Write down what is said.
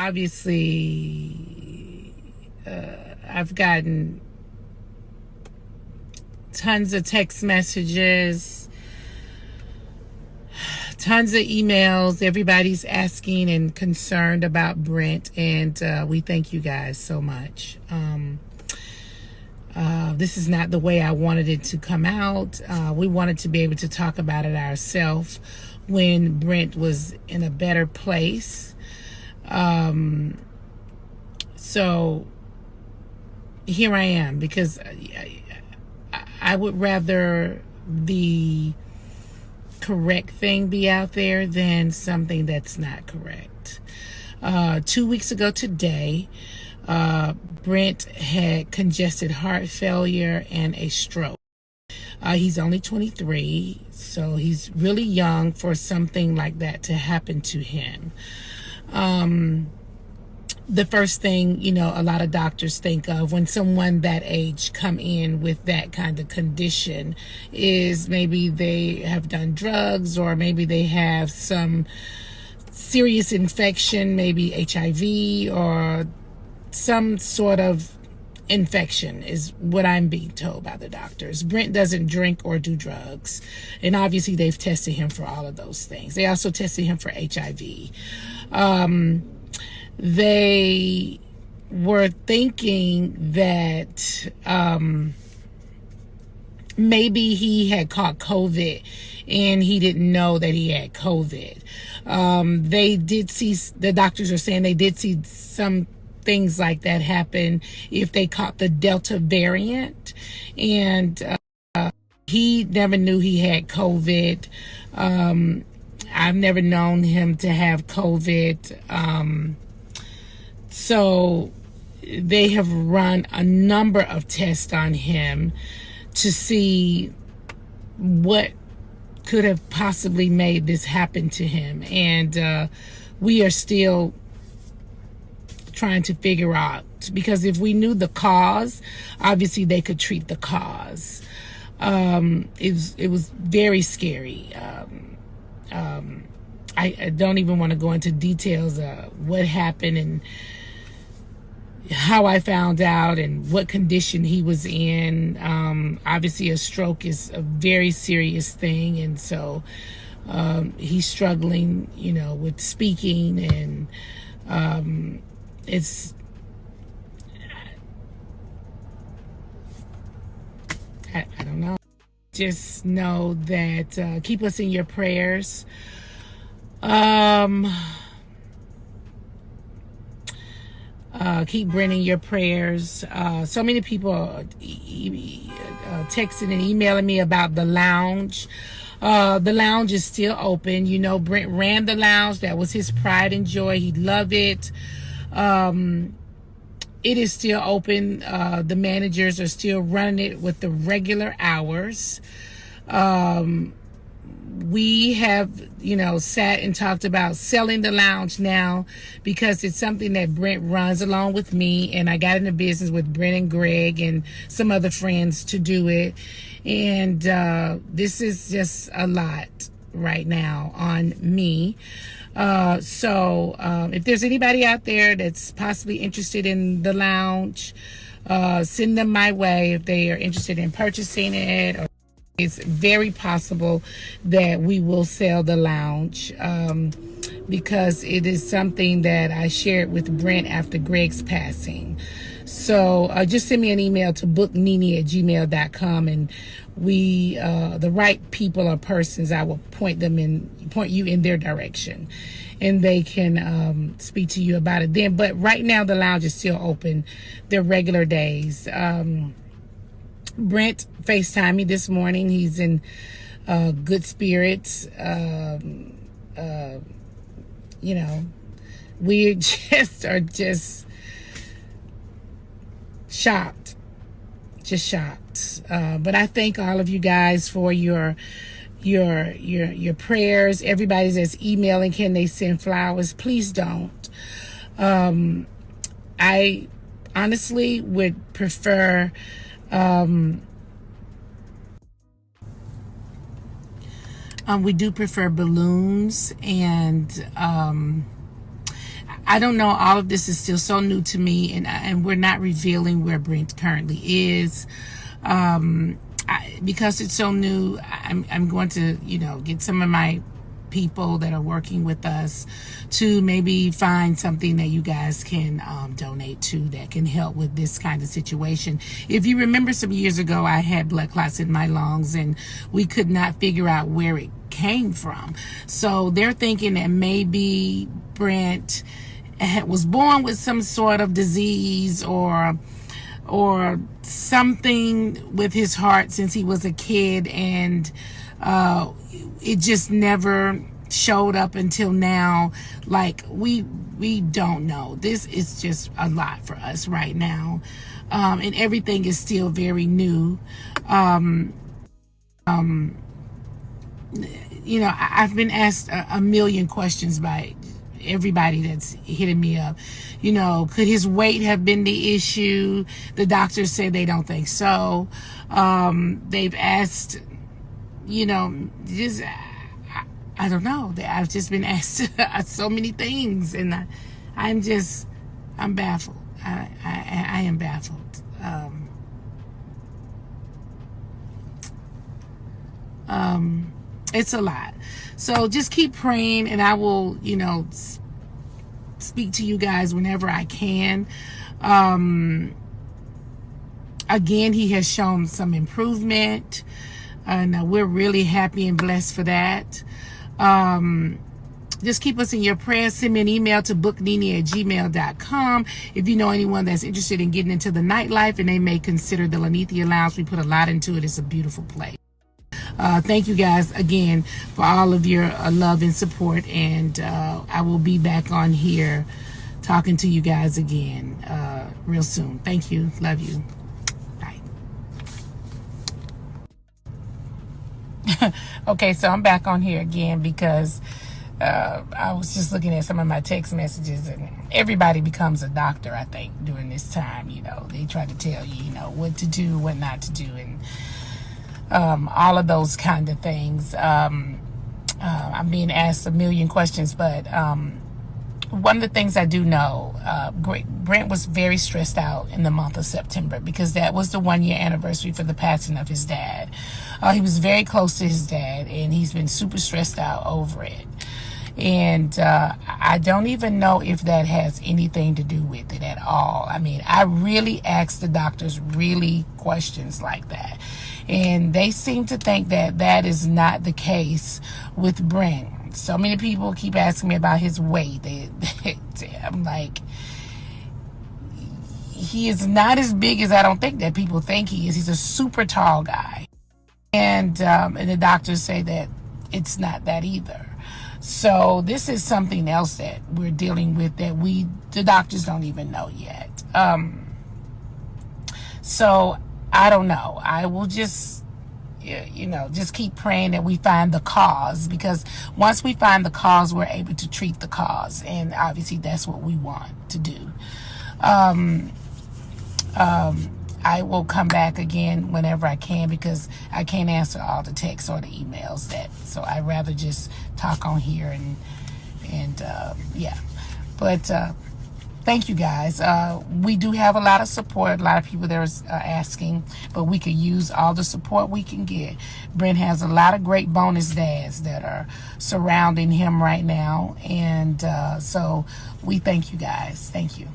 obviously, I've gotten tons of text messages, tons of emails. Everybody's asking and concerned about Brent, and we thank you guys so much. This is not the way I wanted it to come out. We wanted to be able to talk about it ourselves when Brent was in a better place. So here I am, because I would rather the correct thing be out there than something that's not correct. 2 weeks ago today, Brent had congested heart failure and a stroke. He's only 23, so he's really young for something like that to happen to him. The first thing, a lot of doctors think of when someone that age come in with that kind of condition is maybe they have done drugs, or maybe they have some serious infection, maybe HIV or some sort of infection, is what I'm being told by the doctors. Brent doesn't drink or do drugs, and obviously they've tested him for all of those things. They also tested him for HIV. They were thinking that maybe he had caught COVID and he didn't know that he had COVID. They did see, the doctors are saying they did see some things like that happen if they caught the Delta variant, and he never knew he had COVID. I've never known him to have COVID. So they have run a number of tests on him to see what could have possibly made this happen to him. And we are still trying to figure out, because if we knew the cause, obviously they could treat the cause. It was very scary. I don't even want to go into details of what happened and how I found out and what condition he was in. Obviously a stroke is a very serious thing, and so he's struggling, with speaking, and it's, I don't know. Just know that keep us in your prayers. Keep Brent in your prayers. So many people are texting and emailing me about the lounge. The lounge is still open. Brent ran the lounge. That was his pride and joy. He loved it. It is still open. The managers are still running it with the regular hours. We have, sat and talked about selling the lounge now, because it's something that Brent runs along with me, and I got into business with Brent and Greg and some other friends to do it. And this is just a lot right now on me. So if there's anybody out there that's possibly interested in the lounge, send them my way if they are interested in purchasing it. Or it's very possible that we will sell the lounge, because it is something that I shared with Brent after Greg's passing. So just send me an email to booknene@gmail.com, and we, the right people or persons, I will point you in their direction, and they can speak to you about it then. But right now the lounge is still open, their regular days. Brent FaceTimed me this morning. He's in good spirits. We are just shocked, but I thank all of you guys for your prayers. Everybody that's emailing, can they send flowers? Please don't. I honestly would prefer we do prefer balloons, and I don't know. All of this is still so new to me, and we're not revealing where Brent currently is. Because it's so new, I'm going to, get some of my people that are working with us to maybe find something that you guys can donate to that can help with this kind of situation. If you remember, some years ago, I had blood clots in my lungs, and we could not figure out where it came from. So they're thinking that maybe Brent was born with some sort of disease or something with his heart since he was a kid, and it just never showed up until now. Like, we don't know. This is just a lot for us right now, and everything is still very new. I've been asked a million questions by everybody that's hitting me up. Could his weight have been the issue? The doctors say they don't think so. They've asked, just, I don't know. I've just been asked so many things, and I'm baffled. I am baffled. It's a lot. So just keep praying, and I will, speak to you guys whenever I can. Again, he has shown some improvement, and we're really happy and blessed for that. Just keep us in your prayers. Send me an email to booknene@gmail.com if you know anyone that's interested in getting into the nightlife and they may consider the Lanithia Lounge. We put a lot into it. It's a beautiful place. Thank you guys again for all of your love and support, and I will be back on here talking to you guys again real soon. Thank you. Love you. Bye. Okay, so I'm back on here again because I was just looking at some of my text messages, and everybody becomes a doctor, I think, during this time. They try to tell you, what to do, what not to do, and all of those kind of things. I'm being asked a million questions, but one of the things I do know, Brent was very stressed out in the month of September because that was the 1-year anniversary for the passing of his dad. He was very close to his dad, and he's been super stressed out over it. And I don't even know if that has anything to do with it at all. I mean, I really asked the doctors really questions like that, and they seem to think that that is not the case with Brent. So many people keep asking me about his weight. I'm like, he is not as big as I don't think that people think he is. He's a super tall guy, and the doctors say that it's not that either. So this is something else that we're dealing with that the doctors don't even know yet. So I don't know. I will just, just keep praying that we find the cause, because once we find the cause, we're able to treat the cause. And obviously that's what we want to do. I will come back again whenever I can, because I can't answer all the texts or the emails so I'd rather just talk on here and yeah. But thank you guys. We do have a lot of support, a lot of people that are asking, but we could use all the support we can get. Brent has a lot of great bonus dads that are surrounding him right now, and so we thank you guys. Thank you.